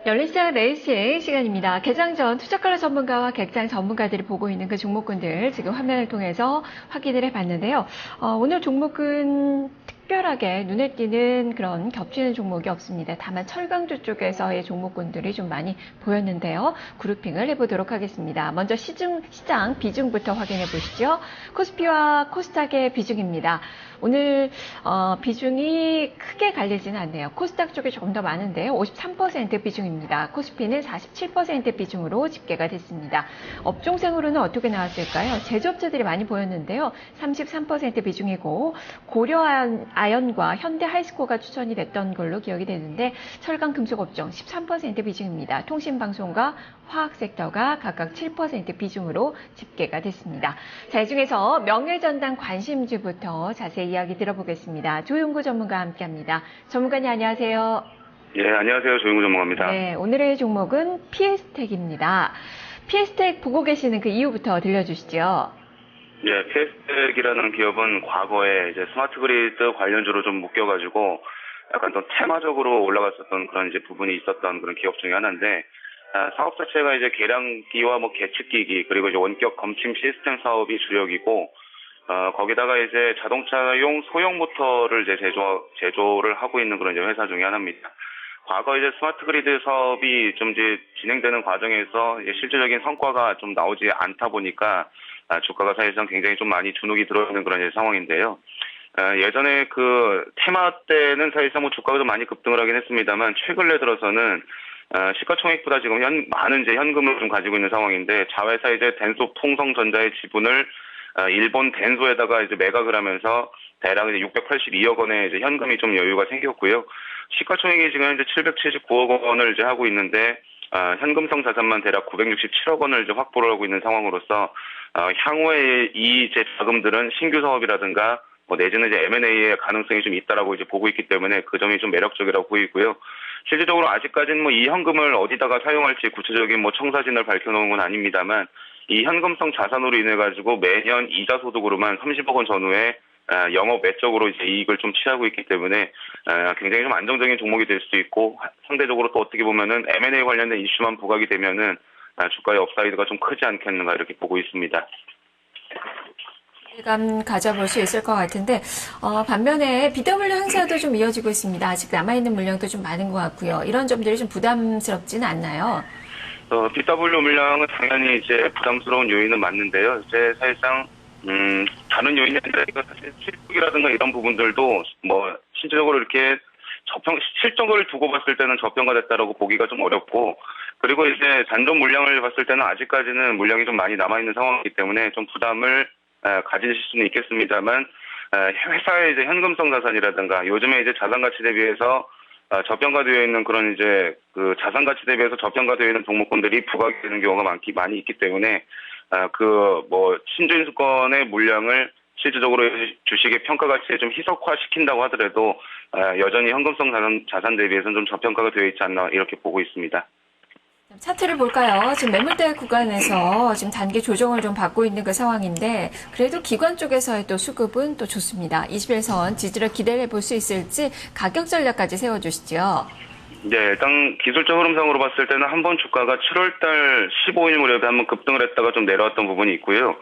열린시장 레이싱 시간입니다. 개장 전 투자컬러 전문가와 객장 전문가들이 보고 있는 그 종목군들 지금 화면을 통해서 확인을 해봤는데요. 오늘 종목은 특별하게 눈에 띄는 그런 겹치는 종목이 없습니다. 다만 철강주 쪽에서의 종목군들이 좀 많이 보였는데요. 그룹핑을 해보도록 하겠습니다. 먼저 시장 비중부터 확인해 보시죠. 코스피와 코스닥의 비중입니다. 오늘 비중이 크게 갈리지는 않네요. 코스닥 쪽이 조금 더 많은데요. 53% 비중입니다. 코스피는 47% 비중으로 집계가 됐습니다. 업종상으로는 어떻게 나왔을까요? 제조업체들이 많이 보였는데요. 33% 비중이고 고려아연과 현대하이스코가 추천이 됐던 걸로 기억이 되는데 철강 금속업종 13% 비중입니다. 통신방송과 화학섹터가 각각 7% 비중으로 집계가 됐습니다. 자, 이 중에서 명예전당 관심주부터 자세히 이야기 들어보겠습니다. 조용구 전문가와 함께합니다. 전문가님 안녕하세요. 예, 안녕하세요. 조용구 전문가입니다. 네, 오늘의 종목은 PS텍입니다. PS텍 보고 계시는 그 이유부터 들려주시죠. 예, PS텍이라는 기업은 과거에 이제 스마트 그리드 관련주로 좀 묶여가지고 약간 좀 테마적으로 올라갔었던 그런 이제 부분이 있었던 그런 기업 중에 하나인데, 사업 자체가 이제 계량기와 뭐 계측기기 그리고 이제 원격 검침 시스템 사업이 주력이고, 거기다가 이제 자동차용 소형 모터를 이제 제조를 하고 있는 그런 이제 회사 중에 하나입니다. 과거 이제 스마트 그리드 사업이 좀 이제 진행되는 과정에서 이제 실질적인 성과가 좀 나오지 않다 보니까 주가가 사실상 굉장히 좀 많이 주눅이 들어있는 그런 이제 상황인데요. 예전에 그 테마 때는 사실상 뭐 주가가 좀 많이 급등을 하긴 했습니다만 최근에 들어서는 시가총액보다 지금 많은 이제 현금을 좀 가지고 있는 상황인데, 자회사 이제 덴소 통성전자의 지분을 일본 덴소에다가 이제 매각을 하면서 대략 이제 682억 원의 이제 현금이 좀 여유가 생겼고요. 시가총액이 지금 현재 779억 원을 이제 하고 있는데, 현금성 자산만 대략 967억 원을 이제 확보를 하고 있는 상황으로서, 향후에 이 이제 자금들은 신규 사업이라든가 뭐 내지는 이제 M&A의 가능성이 좀 있다라고 이제 보고 있기 때문에 그 점이 좀 매력적이라고 보이고요. 실질적으로 아직까지는 뭐 이 현금을 어디다가 사용할지 구체적인 뭐 청사진을 밝혀놓은 건 아닙니다만, 이 현금성 자산으로 인해 가지고 매년 이자 소득으로만 30억 원 전후에 영업 외적으로 이제 이익을 좀 취하고 있기 때문에 굉장히 좀 안정적인 종목이 될 수 있고, 상대적으로 또 어떻게 보면은 M&A 관련된 이슈만 부각이 되면은 주가의 업사이드가 좀 크지 않겠는가 이렇게 보고 있습니다. 감 가져볼 수 있을 것 같은데, 반면에 BW 행사도 좀 이어지고 있습니다. 아직 남아있는 물량도 좀 많은 것 같고요. 이런 점들이 좀 부담스럽지는 않나요? BW 물량은 당연히 이제 부담스러운 요인은 맞는데요. 이제 사실상 다른 요인이 아니라 이거 사실 실적이라든가 이런 부분들도 뭐 실질적으로 이렇게 실적을 두고 봤을 때는 저평가됐다라고 보기가 좀 어렵고, 그리고 이제 잔존 물량을 봤을 때는 아직까지는 물량이 좀 많이 남아있는 상황이기 때문에 좀 부담을 가지실 수는 있겠습니다만, 회사의 이제 현금성 자산이라든가 요즘에 이제 자산 가치 대비해서 저평가되어 있는 그런 이제 그 자산 가치 대비해서 저평가되어 있는 종목군들이 부각이 되는 경우가 많이 있기 때문에, 그 뭐 신주인수권의 물량을 실질적으로 주식의 평가 가치에 좀 희석화시킨다고 하더라도 여전히 현금성 자산 대비해서는 좀 저평가가 되어 있지 않나 이렇게 보고 있습니다. 차트를 볼까요? 지금 매물대 구간에서 지금 단기 조정을 좀 받고 있는 그 상황인데, 그래도 기관 쪽에서의 또 수급은 또 좋습니다. 21선 지지를 기대해 볼 수 있을지 가격 전략까지 세워주시죠. 네, 일단 기술적 흐름상으로 봤을 때는 한번 주가가 7월달 15일 무렵에 한번 급등을 했다가 좀 내려왔던 부분이 있고요.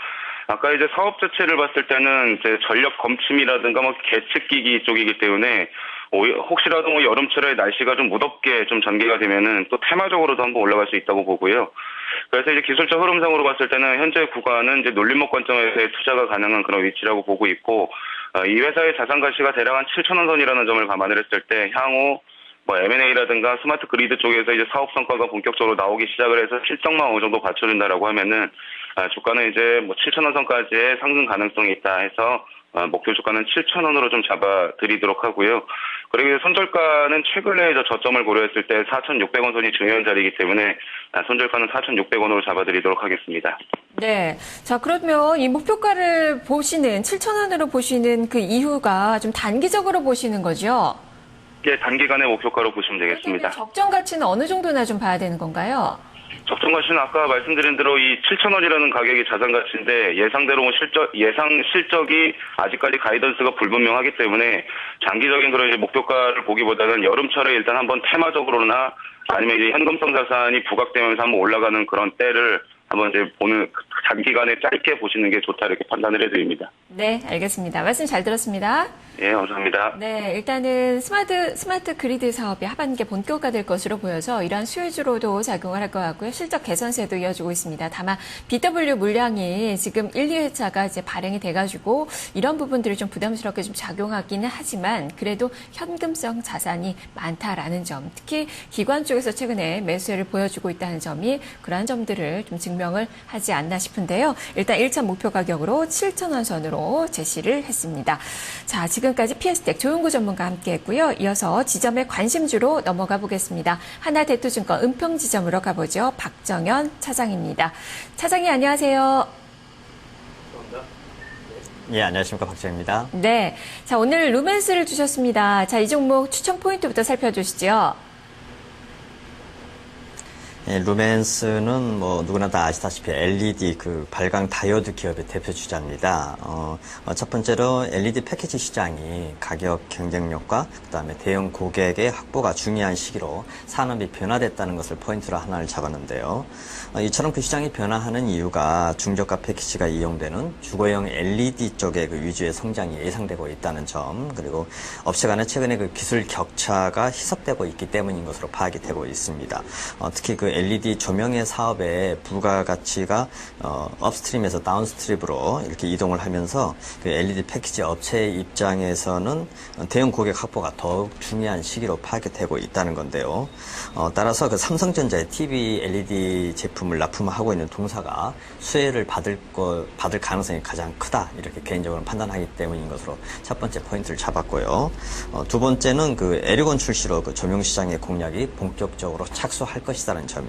아까 이제 사업 자체를 봤을 때는 이제 전력 검침이라든가 뭐 계측기기 쪽이기 때문에 혹시라도 뭐 여름철에 날씨가 좀 무덥게 좀 전개가 되면은 또 테마적으로도 한번 올라갈 수 있다고 보고요. 그래서 이제 기술적 흐름상으로 봤을 때는 현재 구간은 이제 놀림목 관점에서의 투자가 가능한 그런 위치라고 보고 있고, 이 회사의 자산 가치가 대략 한 7천원 선이라는 점을 감안을 했을 때 향후 뭐 M&A라든가 스마트 그리드 쪽에서 이제 사업 성과가 본격적으로 나오기 시작을 해서 실적만 어느 정도 받쳐준다라고 하면은 주가는 이제 뭐 7천원 선까지의 상승 가능성이 있다 해서 목표 주가는 7,000원으로 좀 잡아드리도록 하고요. 그리고 손절가는 최근에 저점을 고려했을 때 4,600원 선이 중요한 자리이기 때문에 손절가는 4,600원으로 잡아드리도록 하겠습니다. 네. 자, 그러면 이 목표가를 보시는 7,000원으로 보시는 그 이유가 좀 단기적으로 보시는 거죠? 예, 단기간의 목표가로 보시면 되겠습니다. 적정 가치는 어느 정도나 좀 봐야 되는 건가요? 적정 가치는 아까 말씀드린 대로 이 7,000원이라는 가격이 자산 가치인데 예상대로 예상 실적이 아직까지 가이던스가 불분명하기 때문에 장기적인 그런 이제 목표가를 보기보다는 여름철에 일단 한번 테마적으로나 아니면 이제 현금성 자산이 부각되면서 한번 올라가는 그런 때를 한번 이제 보는 단기간에 짧게 보시는 게 좋다 이렇게 판단을 해드립니다. 네, 알겠습니다. 말씀 잘 들었습니다. 예, 감사합니다. 네, 일단은 스마트 그리드 사업이 하반기에 본격화될 것으로 보여서 이러한 수혜주로도 작용을 할 것 같고요. 실적 개선세도 이어지고 있습니다. 다만 BW 물량이 지금 1, 2회차가 이제 발행이 돼가지고 이런 부분들이 좀 부담스럽게 좀 작용하기는 하지만 그래도 현금성 자산이 많다라는 점, 특히 기관 쪽에서 최근에 매수세를 보여주고 있다는 점이 그러한 점들을 좀 증명을 하지 않나 싶은데요. 일단 1차 목표 가격으로 7,000원 선으로 제시를 했습니다. 자, 지금까지 PS텍 조용구 전문가와 함께했고요. 이어서 지점의 관심주로 넘어가 보겠습니다. 하나대투증권 은평지점으로 가보죠. 박정현 차장입니다. 차장님 안녕하세요. 예, 안녕하십니까. 박정현입니다. 네, 자 오늘 루멘스를 주셨습니다. 자, 이 종목 추천 포인트부터 살펴주시죠. 예, 루멘스는 뭐 누구나 다 아시다시피 LED 그 발광 다이오드 기업의 대표 주자입니다. 첫 번째로 LED 패키지 시장이 가격 경쟁력과 그다음에 대형 고객의 확보가 중요한 시기로 산업이 변화됐다는 것을 포인트로 하나를 잡았는데요. 이처럼 그 시장이 변화하는 이유가 중저가 패키지가 이용되는 주거용 LED 쪽의 그 위주의 성장이 예상되고 있다는 점, 그리고 업체 간의 최근에 그 기술 격차가 희석되고 있기 때문인 것으로 파악이 되고 있습니다. 특히 그 LED 조명의 사업의 부가가치가 업스트림에서 다운스트림으로 이렇게 이동을 하면서 그 LED 패키지 업체의 입장에서는 대형 고객 확보가 더욱 중요한 시기로 파악이 되고 있다는 건데요. 따라서 그 삼성전자의 TV LED 제품을 납품하고 있는 동사가 수혜를 받을 가능성이 가장 크다, 이렇게 개인적으로 판단하기 때문인 것으로 첫 번째 포인트를 잡았고요. 두 번째는 그 에르곤 출시로 그 조명 시장의 공략이 본격적으로 착수할 것이라는 점입니다.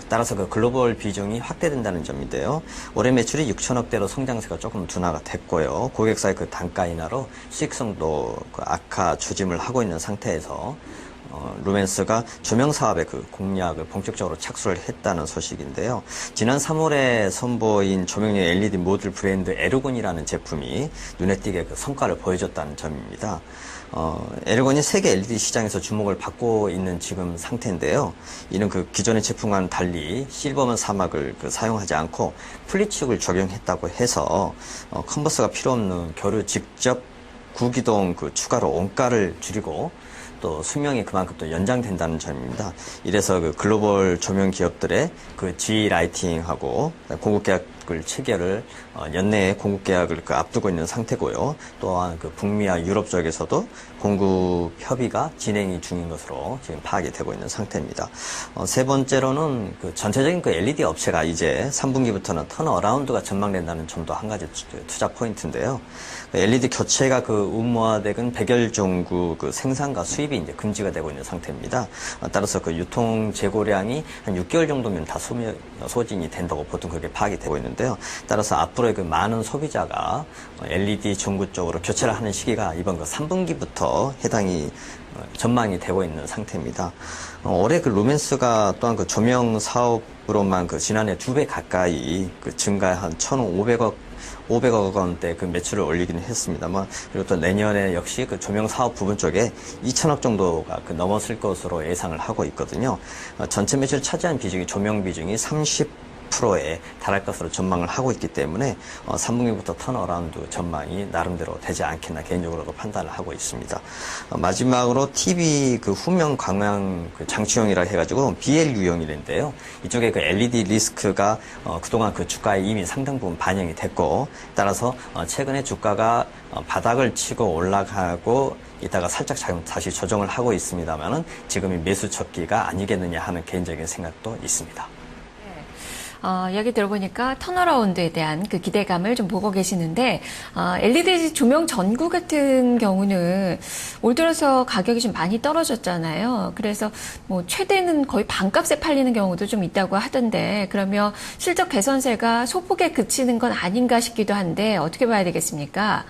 따라서 그 글로벌 비중이 확대된다는 점인데요. 올해 매출이 6천억대로 성장세가 조금 둔화가 됐고요. 고객사의 그 단가 인하로 수익성도 그 악화 조짐을 하고 있는 상태에서 루멘스가 조명 사업의 그 공략을 본격적으로 착수를 했다는 소식인데요. 지난 3월에 선보인 조명용 LED 모듈 브랜드 에르곤이라는 제품이 눈에 띄게 그 성과를 보여줬다는 점입니다. 에르곤이 세계 LED 시장에서 주목을 받고 있는 지금 상태인데요. 이는 그 기존의 제품과는 달리 실버먼 사막을 사용하지 않고 플리축을 적용했다고 해서 컨버스가 필요 없는 겨루 직접 구기동 추가로 원가를 줄이고 또 수명이 그만큼 또 연장된다는 점입니다. 이래서 그 글로벌 조명 기업들의 그 GE 라이팅하고 공급 계약을 체결을 연내에 공급 계약을 앞두고 있는 상태고요. 또한 그 북미와 유럽 쪽에서도 공급 협의가 진행이 중인 것으로 지금 파악이 되고 있는 상태입니다. 세 번째로는 그 전체적인 그 LED 업체가 이제 3분기부터는 턴어라운드가 전망된다는 점도 한 가지 투자 포인트인데요. LED 교체가 그 의무화되는 백열종구 그 생산과 수입이 이제 금지가 되고 있는 상태입니다. 따라서 그 유통 재고량이 한 6개월 정도면 다 소진이 된다고 보통 그렇게 파악이 되고 있는데요. 따라서 앞으로의 그 많은 소비자가 LED 전구 쪽으로 교체를 하는 시기가 이번 그 3분기부터 해당이 전망이 되고 있는 상태입니다. 올해 그 루멘스가 또한 그 조명 사업으로만 그 지난해 2배 가까이 그 증가한 500억 원대 그 매출을 올리기는 했습니다만, 그리고 또 내년에 역시 그 조명 사업 부분 쪽에 2천억 정도가 그 넘었을 것으로 예상을 하고 있거든요. 전체 매출 차지한 비중이 조명 비중이 30%에 달할 것으로 전망을 하고 있기 때문에 3분기부터 턴어라운드 전망이 나름대로 되지 않겠나 개인적으로도 판단을 하고 있습니다. 마지막으로 TV 그 후면 광양 그 장치용이라 해가지고 BLU용이랬는데요. 이쪽에 그 LED 리스크가 그동안 그 주가에 이미 상당 부분 반영이 됐고, 따라서 최근에 주가가 바닥을 치고 올라가고 이따가 살짝 다시 조정을 하고 있습니다만은 지금이 매수 척기가 아니겠느냐 하는 개인적인 생각도 있습니다. 이야기 들어보니까 턴어라운드에 대한 그 기대감을 좀 보고 계시는데, LED 조명 전구 같은 경우는 올 들어서 가격이 좀 많이 떨어졌잖아요. 그래서 뭐 최대는 거의 반값에 팔리는 경우도 좀 있다고 하던데, 그러면 실적 개선세가 소폭에 그치는 건 아닌가 싶기도 한데 어떻게 봐야 되겠습니까?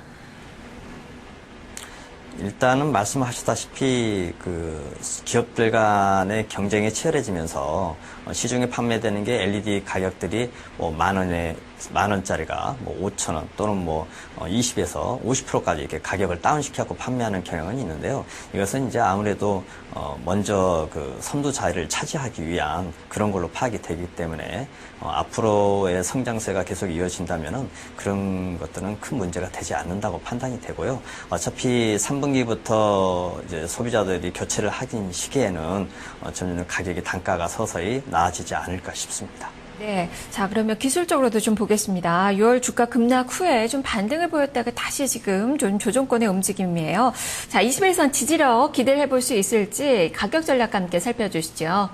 일단은 말씀하셨다시피 그 기업들 간의 경쟁이 치열해지면서 시중에 판매되는 게 LED 가격들이 뭐 만 원짜리가 뭐 5,000원 또는 뭐 20에서 50%까지 이렇게 가격을 다운시켜갖고 판매하는 경향은 있는데요. 이것은 이제 아무래도 먼저 그 선두 자리를 차지하기 위한 그런 걸로 파악이 되기 때문에 앞으로의 성장세가 계속 이어진다면은 그런 것들은 큰 문제가 되지 않는다고 판단이 되고요. 어차피 3분기부터 이제 소비자들이 교체를 하긴 시기에는 점점 가격이 단가가 서서히 나아지지 않을까 싶습니다. 네. 자, 그러면 기술적으로도 좀 보겠습니다. 6월 주가 급락 후에 좀 반등을 보였다가 다시 지금 좀 조정권의 움직임이에요. 자, 21선 지지력 기대를 해볼 수 있을지 가격 전략과 함께 살펴주시죠.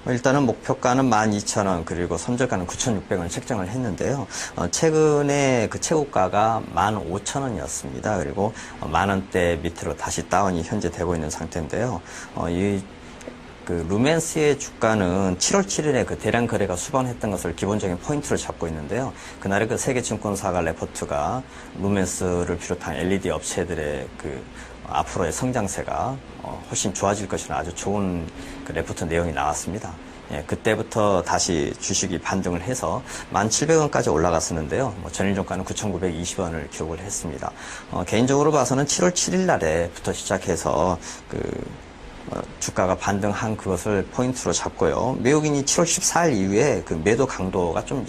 일단은 목표가는 12,000원 그리고 손절가는 9,600원 책정을 했는데요. 최근에 그 최고가가 15,000원이었습니다. 그리고 만원대 밑으로 다시 다운이 현재 되고 있는 상태인데요. 그 루멘스의 주가는 7월 7일에 그 대량 거래가 수반했던 것을 기본적인 포인트로 잡고 있는데요. 그날의 그 세계증권사가 레포트가 루멘스를 비롯한 LED 업체들의 그 앞으로의 성장세가 훨씬 좋아질 것이라는 아주 좋은 그 레포트 내용이 나왔습니다. 예, 그때부터 다시 주식이 반등을 해서 1,700원까지 올라갔었는데요. 전일 종가는 9,920원을 기록을 했습니다. 개인적으로 봐서는 7월 7일 날에부터 시작해서 주가가 반등한 그것을 포인트로 잡고요. 미국인이 7월 14일 이후에 그 매도 강도가 좀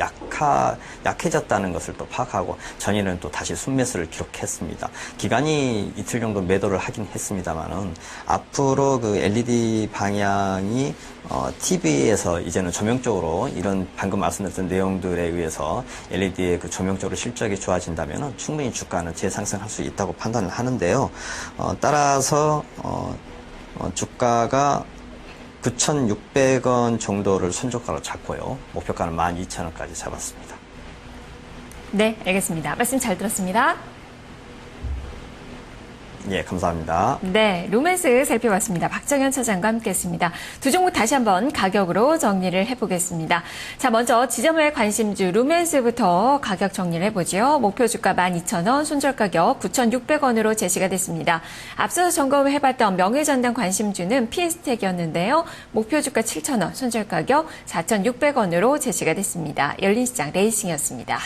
약해졌다는 것을 또 파악하고 전일은 또 다시 순매수를 기록했습니다. 기간이 이틀 정도 매도를 하긴 했습니다만은 앞으로 그 LED 방향이 TV에서 이제는 조명적으로 이런 방금 말씀드렸던 내용들에 의해서 LED의 그 조명적으로 실적이 좋아진다면 충분히 주가는 재상승할 수 있다고 판단을 하는데요. 따라서 주가가 9,600원 정도를 손절가로 잡고요. 목표가는 12,000원까지 잡았습니다. 네, 알겠습니다. 말씀 잘 들었습니다. 예, 감사합니다. 네, 루멘스 살펴봤습니다. 박정현 차장과 함께했습니다. 두 종목 다시 한번 가격으로 정리를 해보겠습니다. 자, 먼저 지점의 관심주 루멘스부터 가격 정리를 해보죠. 목표 주가 12,000원, 손절 가격 9,600원으로 제시가 됐습니다. 앞서서 점검을 해봤던 명예전당 관심주는 피에스텍이었는데요. 목표 주가 7,000원, 손절 가격 4,600원으로 제시가 됐습니다. 열린 시장 레이싱이었습니다.